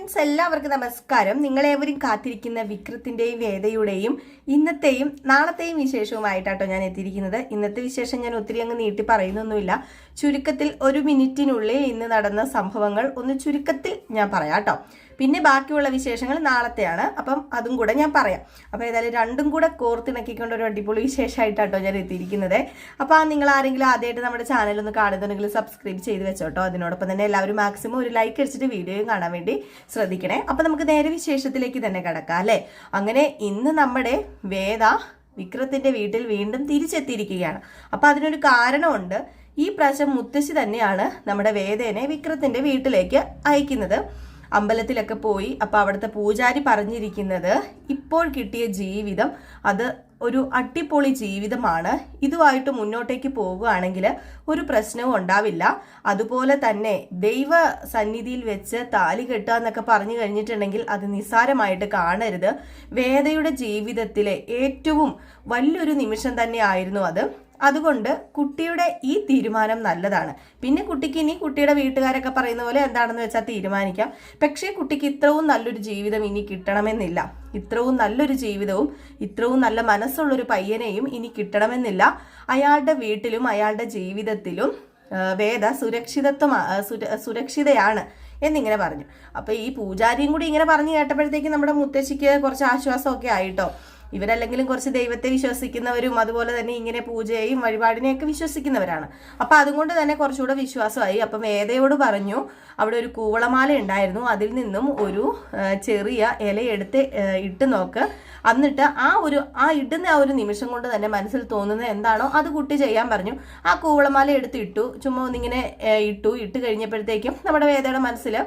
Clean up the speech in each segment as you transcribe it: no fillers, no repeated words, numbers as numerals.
Friends, എല്ലാവർക്കും നമസ്കാരം. നിങ്ങളേവരും കാത്തിരിക്കുന്ന വിക്രത്തിന്റെയും വേദയുടെയും ഇന്നത്തെയും നാളത്തെയും വിശേഷവുമായിട്ടാട്ടോ ഞാൻ എത്തിയിരിക്കുന്നത്. ഇന്നത്തെ വിശേഷം ഞാൻ ഒത്തിരി അങ്ങ് നീട്ടി പറയുന്നൊന്നുമില്ല. ചുരുക്കത്തിൽ ഒരു മിനിറ്റിനുള്ളിൽ ഇന്ന് നടന്ന സംഭവങ്ങൾ ഒന്ന് ചുരുക്കത്തിൽ ഞാൻ പറയാം കേട്ടോ. പിന്നെ ബാക്കിയുള്ള വിശേഷങ്ങൾ നാളത്തെയാണ്, അപ്പം അതും കൂടെ ഞാൻ പറയാം. അപ്പോൾ ഏതായാലും രണ്ടും കൂടെ കോർത്തിണക്കിക്കൊണ്ട് ഒരു അടിപൊളി വിശേഷമായിട്ടാട്ടോ ഞാൻ എത്തിയിരിക്കുന്നത്. അപ്പോൾ നിങ്ങൾ ആരെങ്കിലും ആദ്യമായിട്ട് നമ്മുടെ ചാനൽ ഒന്ന് കാണുന്നുണ്ടെങ്കിൽ സബ്സ്ക്രൈബ് ചെയ്ത് വെച്ചോട്ടോ. അതിനോടൊപ്പം തന്നെ എല്ലാവരും മാക്സിമം ഒരു ലൈക്ക് അടിച്ചിട്ട് വീഡിയോയും കാണാൻ വേണ്ടി ശ്രദ്ധിക്കണേ. അപ്പോൾ നമുക്ക് നേരെ വിശേഷത്തിലേക്ക് തന്നെ കിടക്കാം അല്ലേ. അങ്ങനെ ഇന്ന് നമ്മുടെ വേദ വിക്രത്തിന്റെ വീട്ടിൽ വീണ്ടും തിരിച്ചെത്തിയിരിക്കുകയാണ്. അപ്പോൾ അതിനൊരു കാരണമുണ്ട്. ഈ പ്രാവശ്യം മുത്തശ്ശി തന്നെയാണ് നമ്മുടെ വേദേനെ വിക്രത്തിന്റെ വീട്ടിലേക്ക് അയക്കുന്നത്. അമ്പലത്തിലൊക്കെ പോയി അപ്പോൾ അവിടുത്തെ പൂജാരി പറഞ്ഞിരിക്കുന്നത് ഇപ്പോൾ കിട്ടിയ ജീവിതം അത് ഒരു അടിപൊളി ജീവിതമാണ്. ഇതുമായിട്ട് മുന്നോട്ടേക്ക് പോകുകയാണെങ്കിൽ ഒരു പ്രശ്നവും ഉണ്ടാവില്ല. അതുപോലെ തന്നെ ദൈവ സന്നിധിയിൽ വെച്ച് താലി കെട്ടുക എന്നൊക്കെ പറഞ്ഞു കഴിഞ്ഞിട്ടുണ്ടെങ്കിൽ അത് നിസ്സാരമായിട്ട് കാണരുത്. വേദയുടെ ജീവിതത്തിലെ ഏറ്റവും വലിയൊരു നിമിഷം തന്നെ ആയിരുന്നു അത്. അതുകൊണ്ട് കുട്ടിയുടെ ഈ തീരുമാനം നല്ലതാണ്. പിന്നെ കുട്ടിക്ക് ഇനി കുട്ടിയുടെ വീട്ടുകാരൊക്കെ പറയുന്ന പോലെ എന്താണെന്ന് വെച്ചാൽ തീരുമാനിക്കാം. പക്ഷേ കുട്ടിക്ക് ഇത്രയും നല്ലൊരു ജീവിതം ഇനി കിട്ടണമെന്നില്ല. ഇത്രയും നല്ലൊരു ജീവിതവും ഇത്രയും നല്ല മനസ്സുള്ളൊരു പയ്യനെയും ഇനി കിട്ടണമെന്നില്ല. അയാളുടെ വീട്ടിലും അയാളുടെ ജീവിതത്തിലും വേദ സുരക്ഷിതയാണ് എന്നിങ്ങനെ പറഞ്ഞു. അപ്പൊ ഈ പൂജാരിയും കൂടി ഇങ്ങനെ പറഞ്ഞു കേട്ടപ്പോഴത്തേക്ക് നമ്മുടെ മുത്തശ്ശിക്ക് കുറച്ച് ആശ്വാസമൊക്കെ ആയിട്ടോ. ഇവരല്ലെങ്കിലും കുറച്ച് ദൈവത്തെ വിശ്വസിക്കുന്നവരും അതുപോലെ തന്നെ ഇങ്ങനെ പൂജയെയും വഴിപാടിനെയൊക്കെ വിശ്വസിക്കുന്നവരാണ്. അപ്പൊ അതുകൊണ്ട് തന്നെ കുറച്ചുകൂടെ വിശ്വാസമായി. അപ്പം വേദയോട് പറഞ്ഞു അവിടെ ഒരു കൂവളമാല ഉണ്ടായിരുന്നു, അതിൽ നിന്നും ഒരു ചെറിയ ഇലയെടുത്ത് ഇട്ട് നോക്ക്. എന്നിട്ട് ആ ഇടുന്ന ആ ഒരു നിമിഷം കൊണ്ട് തന്നെ മനസ്സിൽ തോന്നുന്നത് എന്താണോ അത് കുട്ടി ചെയ്യാൻ പറഞ്ഞു. ആ കൂവളമാല എടുത്ത് ഇട്ടു. ചുമ്മാ ഒന്നിങ്ങനെ ഇട്ട് കഴിഞ്ഞപ്പോഴത്തേക്കും നമ്മുടെ വേദയുടെ മനസ്സിൽ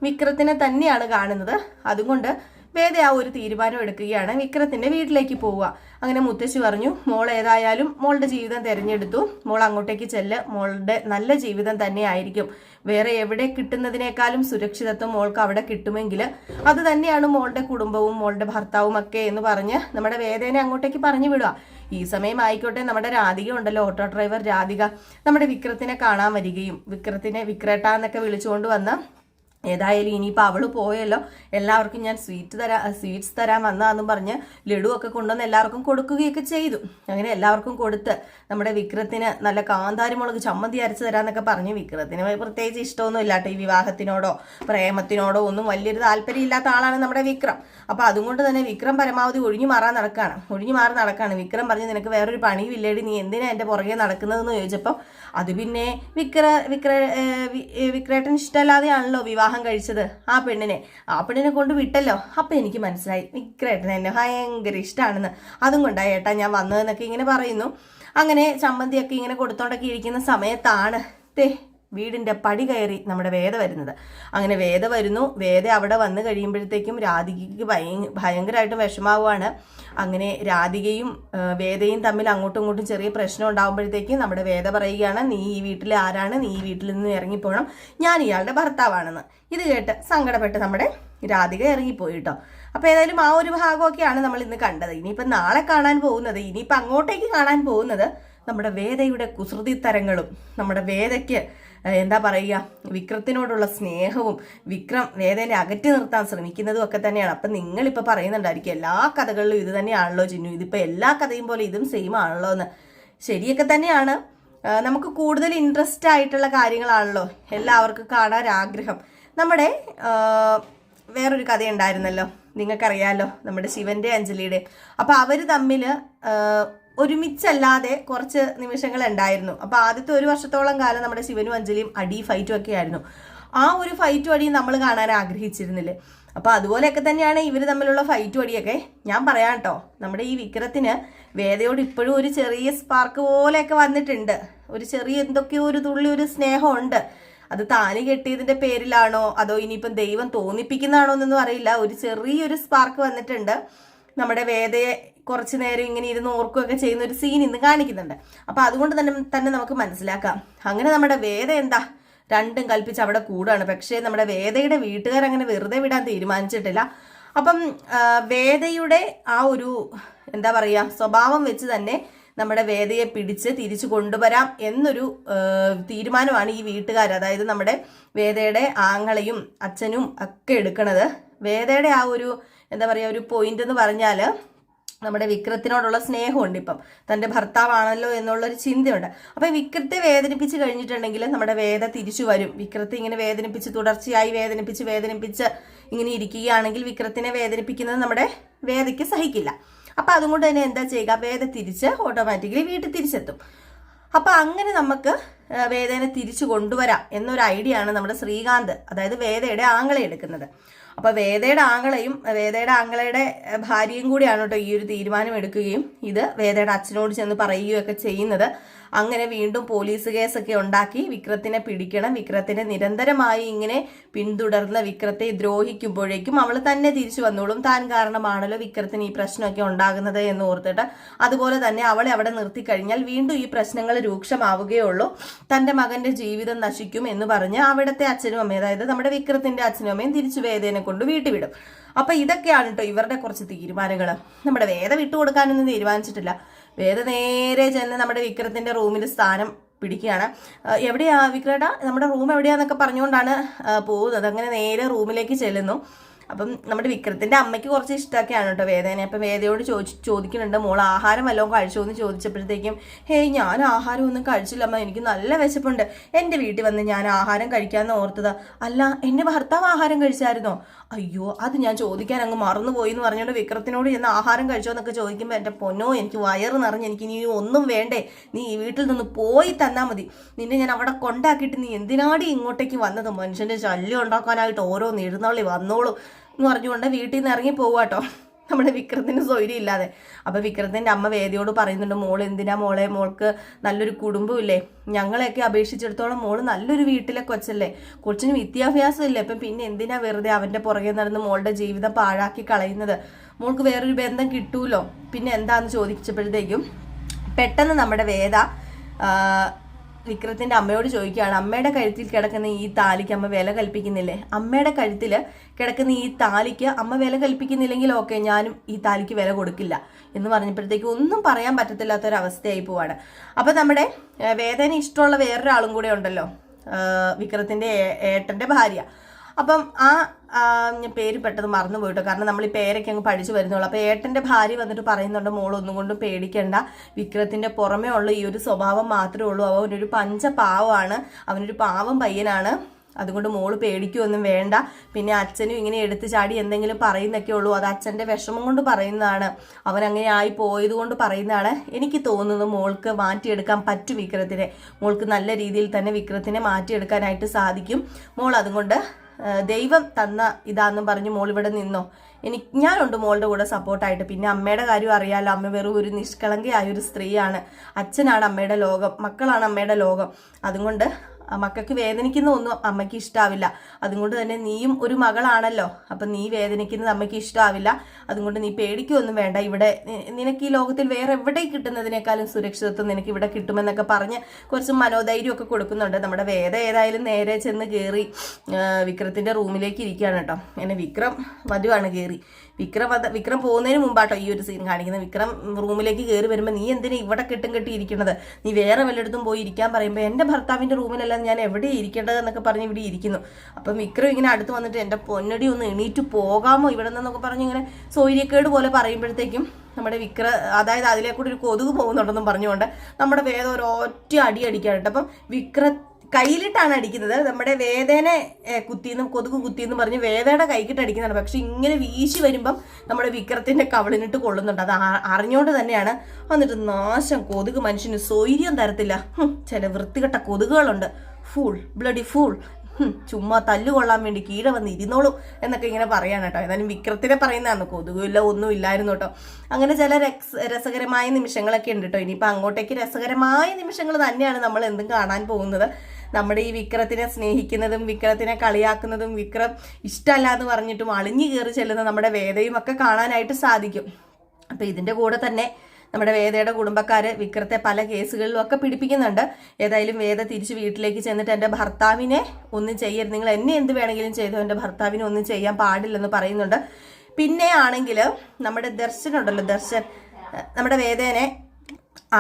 വിക്രത്തിനെ തന്നെയാണ് കാണുന്നത്. അതുകൊണ്ട് വേദ ആ ഒരു തീരുമാനം എടുക്കുകയാണ്, വിക്രത്തിന്റെ വീട്ടിലേക്ക് പോവുക. അങ്ങനെ മുത്തശ്ശി പറഞ്ഞു, മോൾ ഏതായാലും മോളുടെ ജീവിതം തിരഞ്ഞെടുത്തു, മോൾ അങ്ങോട്ടേക്ക് ചെല്ല്. മോളുടെ നല്ല ജീവിതം തന്നെ ആയിരിക്കും. വേറെ എവിടെ കിട്ടുന്നതിനേക്കാളും സുരക്ഷിതത്വം മോൾക്ക് അവിടെ കിട്ടുമെങ്കിൽ അത് തന്നെയാണ് മോളുടെ കുടുംബവും മോളുടെ ഭർത്താവും ഒക്കെ എന്ന് പറഞ്ഞ് നമ്മുടെ വേദേനെ അങ്ങോട്ടേക്ക് പറഞ്ഞു വിടുക. ഈ സമയം ആയിക്കോട്ടെ നമ്മുടെ രാധിക ഉണ്ടല്ലോ, ഓട്ടോ ഡ്രൈവർ രാധിക, നമ്മുടെ വിക്രത്തിനെ കാണാൻ വരികയും വിക്രത്തിനെ വിക്രേട്ട എന്നൊക്കെ വിളിച്ചുകൊണ്ട് വന്ന് ഏതായാലും ഇനിയിപ്പോൾ അവള് പോയല്ലോ, എല്ലാവർക്കും ഞാൻ സ്വീറ്റ്സ് തരാൻ വന്നാന്നും പറഞ്ഞ് ലഡു ഒക്കെ കൊണ്ടുവന്ന് എല്ലാവർക്കും കൊടുക്കുകയൊക്കെ ചെയ്തു. അങ്ങനെ എല്ലാവർക്കും കൊടുത്ത് നമ്മുടെ വിക്രത്തിന് നല്ല കാന്താരി മുളക് ചമ്മന്തി അരച്ച് തരാന്നൊക്കെ പറഞ്ഞു. വിക്രത്തിന് പ്രത്യേകിച്ച് ഇഷ്ടമൊന്നും ഇല്ലാട്ടോ ഈ വിവാഹത്തിനോടോ പ്രേമത്തിനോടോ ഒന്നും വലിയൊരു താല്പര്യം ഇല്ലാത്ത ആളാണ് നമ്മുടെ വിക്രം. അപ്പൊ അതുകൊണ്ട് തന്നെ വിക്രം പരമാവധി ഒഴിഞ്ഞു മാറി നടക്കാണ്. വിക്രം പറഞ്ഞു, നിനക്ക് വേറൊരു പണിയും ഇല്ലേടി, നീ എന്തിനാ എന്റെ പുറകെ നടക്കുന്നതെന്ന് ചോദിച്ചപ്പോൾ അത് പിന്നെ വിക്രേട്ടൻ ഇഷ്ടമല്ലാതെയാണല്ലോ വിവാഹം കഴിച്ചത്. ആ പെണ്ണിനെ കൊണ്ട് വിട്ടല്ലോ. അപ്പൊ എനിക്ക് മനസ്സിലായി വിക്രേട്ടന് എന്നെ ഭയങ്കര ഇഷ്ടമാണെന്ന്. അതും കൊണ്ടായി ഏട്ടാ ഞാൻ വന്നതെന്നൊക്കെ ഇങ്ങനെ പറയുന്നു. അങ്ങനെ ചമ്മന്തിയൊക്കെ ഇങ്ങനെ കൊടുത്തോണ്ടൊക്കെ ഇരിക്കുന്ന സമയത്താണ് വീടിന്റെ പടി കയറി നമ്മുടെ വേദ വരുന്നത്. അങ്ങനെ വേദ വരുന്നു. വേദ അവിടെ വന്നു കഴിയുമ്പോഴത്തേക്കും രാധികയ്ക്ക് ഭയങ്കരമായിട്ട് വിഷമാവുകയാണ്. അങ്ങനെ രാധികയും വേദയും തമ്മിൽ അങ്ങോട്ടും ഇങ്ങോട്ടും ചെറിയ പ്രശ്നം ഉണ്ടാകുമ്പോഴത്തേക്കും നമ്മുടെ വേദ പറയുകയാണ്, നീ ഈ വീട്ടിലെ ആരാണ്, നീ ഈ വീട്ടിൽ നിന്ന് ഇറങ്ങിപ്പോണം, ഞാൻ ഇയാളുടെ ഭർത്താവാണെന്ന്. ഇത് കേട്ട് സങ്കടപ്പെട്ട് നമ്മുടെ രാധിക ഇറങ്ങിപ്പോയി കേട്ടോ. അപ്പൊ ഏതായാലും ആ ഒരു ഭാഗമൊക്കെയാണ് നമ്മൾ ഇന്ന് കണ്ടത്. ഇനിയിപ്പം നാളെ കാണാൻ പോകുന്നത്, ഇനിയിപ്പം അങ്ങോട്ടേക്ക് കാണാൻ പോകുന്നത് നമ്മുടെ വേദയുടെ കുസൃതിത്തരങ്ങളും നമ്മുടെ വേദയ്ക്ക് എന്താ പറയുക വിക്രത്തിനോടുള്ള സ്നേഹവും വിക്രം വേദനെ അകറ്റി നിർത്താൻ ശ്രമിക്കുന്നതും ഒക്കെ തന്നെയാണ്. അപ്പം നിങ്ങളിപ്പോൾ പറയുന്നുണ്ടായിരിക്കും എല്ലാ കഥകളിലും ഇത് തന്നെയാണല്ലോ ചിന്നു, ഇതിപ്പോൾ എല്ലാ കഥയും പോലെ ഇതും സെയിം ആണല്ലോ എന്ന്. ശരിയൊക്കെ തന്നെയാണ്. നമുക്ക് കൂടുതൽ ഇൻട്രസ്റ്റ് ആയിട്ടുള്ള കാര്യങ്ങളാണല്ലോ എല്ലാവർക്കും കാണാൻ ആഗ്രഹം. നമ്മുടെ വേറൊരു കഥയുണ്ടായിരുന്നല്ലോ, നിങ്ങൾക്കറിയാലോ, നമ്മുടെ ശിവന്റെ അഞ്ജലിയുടെ. അപ്പം അവർ തമ്മിൽ ഒരുമിച്ചല്ലാതെ കുറച്ച് നിമിഷങ്ങൾ ഉണ്ടായിരുന്നു. അപ്പൊ ആദ്യത്തെ ഒരു വർഷത്തോളം കാലം നമ്മുടെ ശിവനും അഞ്ജലിയും ഫൈറ്റും ഒക്കെ ആയിരുന്നു. ആ ഒരു ഫൈറ്റും അടിയും നമ്മൾ കാണാൻ ആഗ്രഹിച്ചിരുന്നില്ലേ. അപ്പൊ അതുപോലെയൊക്കെ തന്നെയാണ് ഇവർ തമ്മിലുള്ള ഫൈറ്റും അടിയൊക്കെ. ഞാൻ പറയാം കേട്ടോ, നമ്മുടെ ഈ വിക്രത്തിന് വേദയോട് ഇപ്പോഴും ഒരു ചെറിയ സ്പാർക്ക് പോലെയൊക്കെ വന്നിട്ടുണ്ട്. ഒരു ചെറിയ എന്തൊക്കെയോ ഒരു തുള്ളി ഒരു സ്നേഹമുണ്ട്. അത് താലി കെട്ടിയതിന്റെ പേരിലാണോ അതോ ഇനിയിപ്പം ദൈവം തോന്നിപ്പിക്കുന്നതാണോ എന്നൊന്നും അറിയില്ല. ഒരു ചെറിയൊരു സ്പാർക്ക് വന്നിട്ടുണ്ട്. നമ്മുടെ വേദയെ കുറച്ചു നേരം ഇങ്ങനെ ഇരുന്ന് ഓർക്കുകയൊക്കെ ചെയ്യുന്ന ഒരു സീൻ ഇന്ന് കാണിക്കുന്നുണ്ട്. അപ്പൊ അതുകൊണ്ട് തന്നെ നമുക്ക് മനസ്സിലാക്കാം, അങ്ങനെ നമ്മുടെ വേദ എന്താ രണ്ടും കൽപ്പിച്ച് അവിടെ കൂടാണ്. പക്ഷേ നമ്മുടെ വേദയുടെ വീട്ടുകാർ അങ്ങനെ വെറുതെ വിടാൻ തീരുമാനിച്ചിട്ടില്ല. അപ്പം വേദയുടെ ആ ഒരു എന്താ പറയുക സ്വഭാവം വെച്ച് തന്നെ നമ്മുടെ വേദയെ പിടിച്ച് തിരിച്ചു കൊണ്ടുവരാം എന്നൊരു തീരുമാനമാണ് ഈ വീട്ടുകാർ, അതായത് നമ്മുടെ വേദയുടെ ആങ്ങളയും അച്ഛനും ഒക്കെ എടുക്കണത്. വേദയുടെ ആ ഒരു എന്താ പറയുക ഒരു പോയിന്റ് എന്ന് പറഞ്ഞാൽ നമ്മുടെ വിക്രത്തിനോടുള്ള സ്നേഹമുണ്ട്. ഇപ്പം തൻ്റെ ഭർത്താവാണല്ലോ എന്നുള്ളൊരു ചിന്തയുണ്ട്. അപ്പം വിക്രത്തെ വേദനിപ്പിച്ച് കഴിഞ്ഞിട്ടുണ്ടെങ്കിൽ നമ്മുടെ വേദ തിരിച്ചു വരും. വിക്രത്തെ ഇങ്ങനെ വേദനിപ്പിച്ച് തുടർച്ചയായി വേദനിപ്പിച്ച് ഇങ്ങനെ ഇരിക്കുകയാണെങ്കിൽ വിക്രത്തിനെ വേദനിപ്പിക്കുന്നത് നമ്മുടെ വേദയ്ക്ക് സഹിക്കില്ല. അപ്പം അതുകൊണ്ട് തന്നെ എന്താ ചെയ്യുക, വേദ തിരിച്ച് ഓട്ടോമാറ്റിക്കലി വീട്ടിൽ തിരിച്ചെത്തും. അപ്പം അങ്ങനെ നമുക്ക് വേദനെ തിരിച്ചു കൊണ്ടുവരാം എന്നൊരു ഐഡിയ ആണ് നമ്മുടെ ശ്രീകാന്ത്, അതായത് വേദയുടെ ആങ്ങളെ എടുക്കുന്നത്. അപ്പൊ വേദയുടെ ആങ്ങളെയും വേദയുടെ ആങ്ങളയുടെ ഭാര്യയും കൂടിയാണ് കേട്ടോ ഈ ഒരു തീരുമാനം എടുക്കുകയും ഇത് വേദയുടെ അച്ഛനോട് ചെന്ന് പറയുകയൊക്കെ ചെയ്യുന്നത്. അങ്ങനെ വീണ്ടും പോലീസ് കേസൊക്കെ ഉണ്ടാക്കി വിക്രത്തിനെ പിടിക്കണം. വിക്രത്തിനെ നിരന്തരമായി ഇങ്ങനെ പിന്തുടർന്ന് വിക്രത്തെ ദ്രോഹിക്കുമ്പോഴേക്കും അവൾ തന്നെ തിരിച്ചു വന്നോളും. താൻ കാരണമാണല്ലോ വിക്രത്തിന് ഈ പ്രശ്നമൊക്കെ ഉണ്ടാകുന്നത് എന്ന് ഓർത്തിട്ട്. അതുപോലെ തന്നെ അവളെ അവിടെ നിർത്തി കഴിഞ്ഞാൽ വീണ്ടും ഈ പ്രശ്നങ്ങൾ രൂക്ഷമാവുകയുള്ളൂ, തന്റെ മകന്റെ ജീവിതം നശിക്കും എന്ന് പറഞ്ഞ് അവിടുത്തെ അച്ഛനും അമ്മയും, അതായത് നമ്മുടെ വിക്രത്തിന്റെ അച്ഛനും അമ്മയും തിരിച്ചു വേദേനെ കൊണ്ട് വീട്ടിൽ വിടും. അപ്പൊ ഇതൊക്കെയാണ് കേട്ടോ ഇവരുടെ കുറച്ച് തീരുമാനങ്ങൾ. നമ്മുടെ വേദ വിട്ടുകൊടുക്കാനൊന്നും തീരുമാനിച്ചിട്ടില്ല. വേദ നേരെ ചെന്ന് നമ്മുടെ വിക്രത്തിന്റെ റൂമിൽ സ്ഥാനം പിടിക്കുകയാണ്. എവിടെയാ വിക്രേട്ടാ, നമ്മുടെ റൂം എവിടെയാന്നൊക്കെ പറഞ്ഞുകൊണ്ടാണ് പോകുന്നത്. അങ്ങനെ നേരെ റൂമിലേക്ക് ചെല്ലുന്നു. അപ്പം നമ്മുടെ വിക്രത്തിന്റെ അമ്മയ്ക്ക് കുറച്ച് ഇഷ്ടമൊക്കെയാണ് കേട്ടോ വേദനെ. അപ്പം വേദയോട് ചോദിക്കുന്നുണ്ട്, മോൾ ആഹാരം വല്ലതും കഴിച്ചോ എന്ന് ചോദിച്ചപ്പോഴത്തേക്കും, ഹേയ് ഞാൻ ആഹാരം ഒന്നും കഴിച്ചില്ല അമ്മ, എനിക്ക് നല്ല വിശപ്പുണ്ട്, എൻ്റെ വീട്ടിൽ വന്ന് ഞാൻ ആഹാരം കഴിക്കാമെന്ന് ഓർത്തത്. അല്ല, എൻ്റെ ഭർത്താവ് ആഹാരം കഴിച്ചായിരുന്നോ? അയ്യോ അത് ഞാൻ ചോദിക്കാൻ അങ്ങ് മറന്നുപോയി എന്ന് പറഞ്ഞുകൊണ്ട് വിക്രത്തിനോട് ചെന്ന് ആഹാരം കഴിച്ചോ എന്നൊക്കെ ചോദിക്കുമ്പോൾ, എൻ്റെ പൊന്നോ എനിക്ക് വയറ് നിറഞ്ഞ് എനിക്ക് ഇനി ഒന്നും വേണ്ടേ, നീ ഈ വീട്ടിൽ നിന്ന് പോയി തന്നാൽ മതി, നിന്നെ ഞാൻ അവിടെ കൊണ്ടാക്കിയിട്ട് നീ എന്തിനാടി ഇങ്ങോട്ടേക്ക് വന്നത്, മനുഷ്യൻ്റെ ശല്യം ഉണ്ടാക്കാനായിട്ട് ഓരോന്ന് എഴുന്നള്ളി വന്നോളൂ എന്ന് പറഞ്ഞുകൊണ്ട് വീട്ടിൽ നിന്ന് ഇറങ്ങി പോവാട്ടോ നമ്മുടെ വിക്രത്തിന് സ്വൈര്യം ഇല്ലാതെ. അപ്പൊ വിക്രത്തിന്റെ അമ്മ വേദയോട് പറയുന്നുണ്ട്, മോൾ എന്തിനാ മോളെ, മോൾക്ക് നല്ലൊരു കുടുംബമില്ലേ, ഞങ്ങളെയൊക്കെ അപേക്ഷിച്ചിടത്തോളം മോള് നല്ലൊരു വീട്ടിലെ കൊച്ചല്ലേ, കൊച്ചിന് വിദ്യാഭ്യാസം ഇല്ലേ, അപ്പം പിന്നെ എന്തിനാ വെറുതെ അവന്റെ പുറകെ നടന്ന് മോളുടെ ജീവിതം പാഴാക്കി കളയുന്നത്, മോൾക്ക് വേറൊരു ബന്ധം കിട്ടൂലോ, പിന്നെ എന്താന്ന് ചോദിച്ചപ്പോഴത്തേക്കും പെട്ടെന്ന് നമ്മുടെ വേദ വിക്രത്തിന്റെ അമ്മയോട് ചോദിക്കുകയാണ്, അമ്മയുടെ കഴുത്തിൽ കിടക്കുന്ന ഈ താലിക്ക് അമ്മ വില കൽപ്പിക്കുന്നില്ലേ, അമ്മയുടെ കഴുത്തിൽ കിടക്കുന്ന ഈ താലിക്ക് അമ്മ വില കൽപ്പിക്കുന്നില്ലെങ്കിൽ ഓക്കെ ഞാനും ഈ താലിക്ക് വില കൊടുക്കില്ല എന്ന് പറഞ്ഞപ്പോഴത്തേക്ക് ഒന്നും പറയാൻ പറ്റത്തില്ലാത്തൊരവസ്ഥയായി പോവാണ്. അപ്പൊ നമ്മുടെ വേദന ഇഷ്ടമുള്ള വേറൊരാളും കൂടെ ഉണ്ടല്ലോ, വിക്രത്തിന്റെ ഏട്ടന്റെ ഭാര്യ. അപ്പം ഞാൻ പേര് പെട്ടെന്ന് മറന്നു പോയിട്ടോ, കാരണം നമ്മൾ ഈ പേരൊക്കെ അങ്ങ് പഠിച്ചു വരുന്നുള്ളൂ. അപ്പോൾ ഏട്ടൻ്റെ ഭാര്യ വന്നിട്ട് പറയുന്നുണ്ട്, മോളൊന്നും കൊണ്ടും പേടിക്കണ്ട, വിക്രത്തിൻ്റെ പുറമേ ഉള്ള ഈ ഒരു സ്വഭാവം മാത്രമേ ഉള്ളൂ, അവനൊരു പഞ്ചപാവമാണ്, അവനൊരു പാവം പയ്യനാണ്, അതുകൊണ്ട് മോള് പേടിക്കുമൊന്നും വേണ്ട. പിന്നെ അച്ഛനും ഇങ്ങനെ എടുത്തു ചാടി എന്തെങ്കിലും പറയുന്നൊക്കെ ഉള്ളൂ, അത് അച്ഛൻ്റെ വിഷമം കൊണ്ട് പറയുന്നതാണ്, അവൻ അങ്ങനെ ആയി പോയത് കൊണ്ട് പറയുന്നതാണ്. എനിക്ക് തോന്നുന്നു മോൾക്ക് മാറ്റിയെടുക്കാൻ പറ്റും വിക്രത്തിനെ, മോൾക്ക് നല്ല രീതിയിൽ തന്നെ വിക്രത്തിനെ മാറ്റിയെടുക്കാനായിട്ട് സാധിക്കും. മോൾ അതുകൊണ്ട് ദൈവം തന്ന ഇതാന്നും പറഞ്ഞ് മോൾ ഇവിടെ നിന്നോ, ഞാനുണ്ട് മോളുടെ കൂടെ സപ്പോർട്ടായിട്ട്. പിന്നെ അമ്മയുടെ കാര്യം അറിയാലോ, അമ്മ വെറും ഒരു നിഷ്കളങ്കയായ ഒരു സ്ത്രീയാണ്, അച്ഛനാണ് അമ്മയുടെ ലോകം, മക്കളാണ് അമ്മയുടെ ലോകം, അതുകൊണ്ട് മക്കൾക്ക് വേദനിക്കുന്ന ഒന്നും അമ്മയ്ക്ക് ഇഷ്ടാവില്ല, അതുകൊണ്ട് തന്നെ നീയും ഒരു മകളാണല്ലോ, അപ്പം നീ വേദനിക്കുന്നത് അമ്മയ്ക്ക് ഇഷ്ടാവില്ല, അതുകൊണ്ട് നീ പേടിക്കൊന്നും വേണ്ട, ഇവിടെ നിനക്ക് ഈ ലോകത്തിൽ വേറെ എവിടെ കിട്ടുന്നതിനേക്കാളും സുരക്ഷിതത്വം നിനക്ക് ഇവിടെ കിട്ടുമെന്നൊക്കെ പറഞ്ഞ് കുറച്ച് മനോധൈര്യമൊക്കെ കൊടുക്കുന്നുണ്ട്. നമ്മുടെ വേദ ഏതായാലും നേരെ ചെന്ന് കയറി വിക്രത്തിന്റെ റൂമിലേക്ക് ഇരിക്കുകയാണ് കേട്ടോ. അങ്ങനെ വിക്രം വധുവാണ് കയറി. വിക്രം പോകുന്നതിന് മുമ്പാട്ടോ ഈ ഒരു സീൻ കാണിക്കുന്നത്. വിക്രം റൂമിലേക്ക് കയറി വരുമ്പോൾ, നീ എന്തിനാ ഇവിടെ കെട്ടിയിരിക്കുന്നത്, നീ വേറെ വല്ലയിടത്തും പോയി ഇരിക്കാൻ പറയുമ്പോൾ, എൻ്റെ ഭർത്താവിൻ്റെ റൂമിലല്ല ഞാൻ എവിടെ ഇരിക്കേണ്ടത് എന്നൊക്കെ പറഞ്ഞ് ഇവിടെ ഇരിക്കുന്നു. അപ്പം വിക്രം ഇങ്ങനെ അടുത്ത് വന്നിട്ട്, എൻ്റെ പൊന്നടി ഒന്ന് എണീറ്റ് പോകാമോ ഇവിടെ നിന്നൊക്കെ പറഞ്ഞ് ഇങ്ങനെ സൗര്യക്കേട് പോലെ പറയുമ്പോഴത്തേക്കും നമ്മുടെ അതായത് അതിലേക്കൂടെ ഒരു കൊതുക് പോകുന്നുണ്ടെന്നും പറഞ്ഞുകൊണ്ട് നമ്മുടെ വേദ ഒരു ഒറ്റ അടി അടിക്കാനുണ്ട്. അപ്പം കയ്യിലിട്ടാണ് അടിക്കുന്നത്, നമ്മുടെ വേദനെ കൊതുക് കുത്തിയെന്ന് പറഞ്ഞ് വേദയുടെ കൈക്കിട്ട് അടിക്കുന്നതാണ്. പക്ഷെ ഇങ്ങനെ വീശി വരുമ്പം നമ്മുടെ വിക്രത്തിന്റെ കവളിനിട്ട് കൊള്ളുന്നുണ്ട്, അത് അറിഞ്ഞുകൊണ്ട് തന്നെയാണ്. വന്നിട്ട് നാശം, കൊതുക് മനുഷ്യന് സ്വൈര്യം തരത്തില്ല, ചില വൃത്തികെട്ട കൊതുകുകളുണ്ട്, ഫൂൾ ബ്ലഡി ഫൂൾ, ചുമ്മാ തല്ലുകൊള്ളാൻ വേണ്ടി കീഴ വന്ന് ഇരുന്നോളൂ എന്നൊക്കെ ഇങ്ങനെ പറയാൻ കേട്ടോ. ഏതായാലും വിക്രത്തിനെ പറയുന്നതാണ്, കൊതുകില്ല ഒന്നും ഇല്ലായിരുന്നു കേട്ടോ. അങ്ങനെ ചില രസകരമായ നിമിഷങ്ങളൊക്കെ ഉണ്ട് കേട്ടോ. ഇനിയിപ്പോൾ അങ്ങോട്ടേക്ക് രസകരമായ നിമിഷങ്ങൾ തന്നെയാണ് നമ്മൾ എന്തും കാണാൻ പോകുന്നത്. നമ്മുടെ ഈ വിക്രത്തിനെ സ്നേഹിക്കുന്നതും വിക്രത്തിനെ കളിയാക്കുന്നതും വിക്രം ഇഷ്ടമല്ല എന്ന് പറഞ്ഞിട്ടും അളിഞ്ഞു കയറി ചെല്ലുന്ന നമ്മുടെ വേദയും ഒക്കെ കാണാനായിട്ട് സാധിക്കും. അപ്പം ഇതിൻ്റെ കൂടെ തന്നെ നമ്മുടെ വേദയുടെ കുടുംബക്കാര് വിക്രത്തെ പല കേസുകളിലും ഒക്കെ പിടിപ്പിക്കുന്നുണ്ട്. ഏതായാലും വേദ തിരിച്ച് വീട്ടിലേക്ക് ചെന്നിട്ട് എൻ്റെ ഭർത്താവിനെ ഒന്നും ചെയ്യരുത്, നിങ്ങൾ എന്നെ എന്ത് വേണമെങ്കിലും ചെയ്തു, എൻ്റെ ഭർത്താവിനെ ഒന്നും ചെയ്യാൻ പാടില്ലെന്ന് പറയുന്നുണ്ട്. പിന്നെ ആണെങ്കിൽ നമ്മുടെ ദർശൻ ഉണ്ടല്ലോ, ദർശൻ നമ്മുടെ വേദേനെ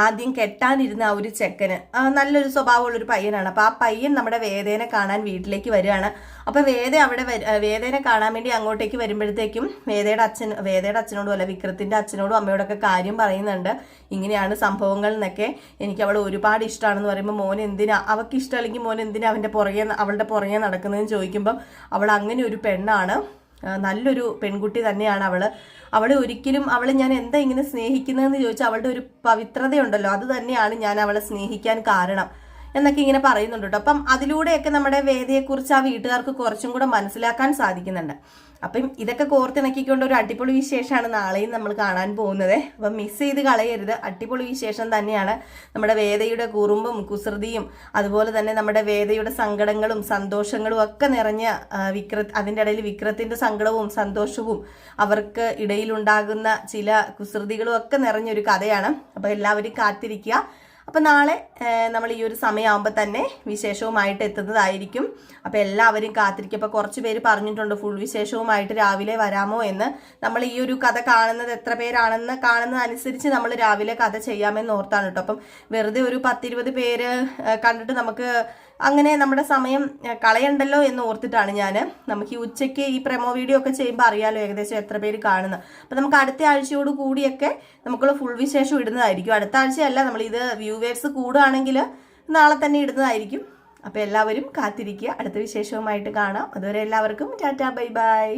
ആദ്യം കെട്ടാനിരുന്ന ആ ഒരു ചെക്കന് നല്ലൊരു സ്വഭാവമുള്ളൊരു പയ്യനാണ്. അപ്പോൾ ആ പയ്യൻ നമ്മുടെ വേദേനെ കാണാൻ വീട്ടിലേക്ക് വരികയാണ്. അപ്പോൾ വേദേനെ കാണാൻ വേണ്ടി അങ്ങോട്ടേക്ക് വരുമ്പോഴത്തേക്കും വേദയുടെ അച്ഛനോടും അല്ല വിക്രത്തിന്റെ അച്ഛനോടും അമ്മയോടൊക്കെ കാര്യം പറയുന്നുണ്ട്. ഇങ്ങനെയാണ് സംഭവങ്ങൾ എന്നൊക്കെ. എനിക്ക് അവളെ ഒരുപാട് ഇഷ്ടമാണെന്ന് പറയുമ്പോൾ മോൻ എന്തിനാ അവൾക്ക് ഇഷ്ടമല്ലെങ്കിൽ മോൻ എന്തിനാ അവളുടെ പുറകെ നടക്കുന്നതെന്ന് ചോദിക്കുമ്പം അവൾ അങ്ങനെ ഒരു പെണ്ണാണ്, നല്ലൊരു പെൺകുട്ടി തന്നെയാണ് അവള് ഒരിക്കലും ഞാൻ എന്താ ഇങ്ങനെ സ്നേഹിക്കുന്നതെന്ന് ചോദിച്ചാൽ അവളുടെ ഒരു പവിത്രതയുണ്ടല്ലോ, അത് തന്നെയാണ് ഞാൻ അവളെ സ്നേഹിക്കാൻ കാരണം എന്നൊക്കെ ഇങ്ങനെ പറയുന്നുണ്ട് കേട്ടോ. അപ്പം അതിലൂടെയൊക്കെ നമ്മുടെ വേദയെക്കുറിച്ച് ആ വീട്ടുകാർക്ക് കുറച്ചും കൂടെ മനസ്സിലാക്കാൻ സാധിക്കുന്നുണ്ട്. അപ്പം ഇതൊക്കെ കോർത്തിണക്കിക്കൊണ്ട് ഒരു അടിപൊളി വിശേഷമാണ് നാളെയും നമ്മൾ കാണാൻ പോകുന്നത്. അപ്പം മിസ് ചെയ്ത് കളയരുത്, അടിപൊളി വിശേഷം തന്നെയാണ്. നമ്മുടെ വേദയുടെ കുറുമ്പും കുസൃതിയും അതുപോലെ തന്നെ നമ്മുടെ വേദയുടെ സങ്കടങ്ങളും സന്തോഷങ്ങളും ഒക്കെ നിറഞ്ഞ അതിൻ്റെ ഇടയിൽ വിക്രത്തിന്റെ സങ്കടവും സന്തോഷവും അവർക്ക് ഇടയിലുണ്ടാകുന്ന ചില കുസൃതികളും ഒക്കെ നിറഞ്ഞൊരു കഥയാണ്. അപ്പം എല്ലാവരും കാത്തിരിക്കുക. അപ്പം നാളെ നമ്മൾ ഈ ഒരു സമയമാകുമ്പോൾ തന്നെ വിശേഷവുമായിട്ട് എത്തുന്നതായിരിക്കും. അപ്പം എല്ലാവരും കാത്തിരിക്കും. അപ്പോൾ കുറച്ച് പേര് പറഞ്ഞിട്ടുണ്ട് ഫുൾ വിശേഷവുമായിട്ട് രാവിലെ വരാമോ എന്ന്. നമ്മൾ ഈ ഒരു കഥ കാണുന്നത് എത്ര പേരാണെന്ന് കാണുന്നതനുസരിച്ച് നമ്മൾ രാവിലെ കഥ ചെയ്യാമെന്ന് ഓർത്താണ് കേട്ടോ. അപ്പം വെറുതെ ഒരു 10-20 പേര് കണ്ടിട്ട് നമുക്ക് അങ്ങനെ നമ്മുടെ സമയം കളയണ്ടല്ലോ എന്ന് ഓർത്തിട്ടാണ് നമുക്ക് ഈ ഉച്ചയ്ക്ക് ഈ പ്രൊമോ വീഡിയോ ഒക്കെ ചെയ്യുമ്പോൾ അറിയാലോ ഏകദേശം എത്ര പേര് കാണുന്നത്. അപ്പം നമുക്ക് അടുത്ത ആഴ്ചയോട് കൂടിയൊക്കെ നമുക്കുള്ള ഫുൾ വിശേഷം ഇടുന്നതായിരിക്കും. അടുത്ത ആഴ്ചയല്ല, നമ്മൾ ഇത് വ്യൂവേഴ്സ് കൂടുകയാണെങ്കിൽ നാളെ തന്നെ ഇടുന്നതായിരിക്കും. അപ്പം എല്ലാവരും കാത്തിരിക്കുക, അടുത്ത വിശേഷവുമായിട്ട് കാണാം. അതുവരെ എല്ലാവർക്കും ടാറ്റാ ബൈ ബൈ.